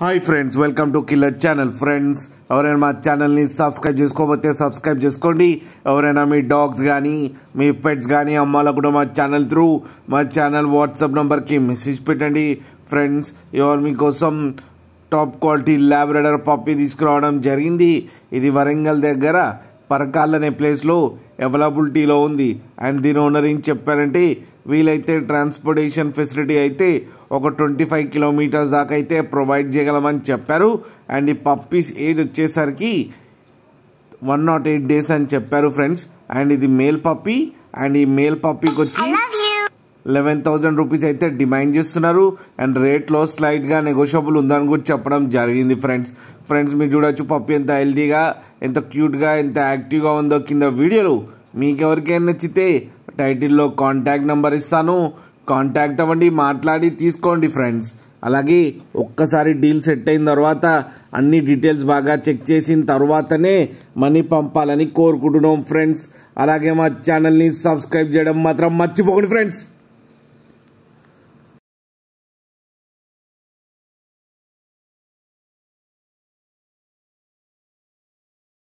Hi friends, welcome to killer channel. Friends, ఎవరైనా మా ఛానల్ని సబ్స్క్రైబ్ చేసుకోకపోతే సబ్స్క్రైబ్ చేసుకోండి. ఎవరైనా మీ డాగ్స్ కానీ మీ పెట్స్ కానీ అమ్మాలో కూడా మా ఛానల్ త్రూ మా ఛానల్ వాట్సాప్ నెంబర్కి మెసేజ్ పెట్టండి. ఫ్రెండ్స్, ఎవరు మీకోసం టాప్ క్వాలిటీ ల్యాబ్రడార్ పప్పీ తీసుకురావడం జరిగింది. ఇది వరంగల్ దగ్గర పరకాల్ అనే ప్లేస్లో అవైలబిలిటీలో ఉంది. అండ్ దీని ఓనర్ ఏం చెప్పారంటే, వీలైతే ట్రాన్స్పోర్టేషన్ ఫెసిలిటీ అయితే ఒక 25 కిలోమీటర్స్ దాకా అయితే ప్రొవైడ్ చేయగలమని చెప్పారు. అండ్ ఈ పప్పీస్ ఏజ్ వచ్చేసరికి 108 డేస్ అని చెప్పారు ఫ్రెండ్స్. అండ్ ఇది మేల్ పప్పీ. అండ్ ఈ మేల్ పప్పీకి వచ్చి 11,000 రూపీస్ అయితే డిమాండ్ చేస్తున్నారు. అండ్ రేట్లో స్లైట్గా నెగోషియబుల్ ఉందని కూడా చెప్పడం జరిగింది ఫ్రెండ్స్ మీరు చూడొచ్చు పప్పీ ఎంత హెల్తీగా, ఎంత క్యూట్గా, ఎంత యాక్టివ్గా ఉందో కింద వీడియోలు. మీకు ఎవరికైనా నచ్చితే టైటిల్లో కాంటాక్ట్ నెంబర్ ఇస్తాను, కాంటాక్ట్ అవ్వండి, మాట్లాడి తీసుకోండి ఫ్రెండ్స్. అలాగే ఒక్కసారి డీల్ సెట్ అయిన తర్వాత అన్ని డీటెయిల్స్ బాగా చెక్ చేసిన తర్వాతనే మనీ పంపాలని కోరుకుంటున్నాం ఫ్రెండ్స్. అలాగే మా ఛానల్ని సబ్స్క్రైబ్ చేయడం మాత్రం మర్చిపోకండి ఫ్రెండ్స్.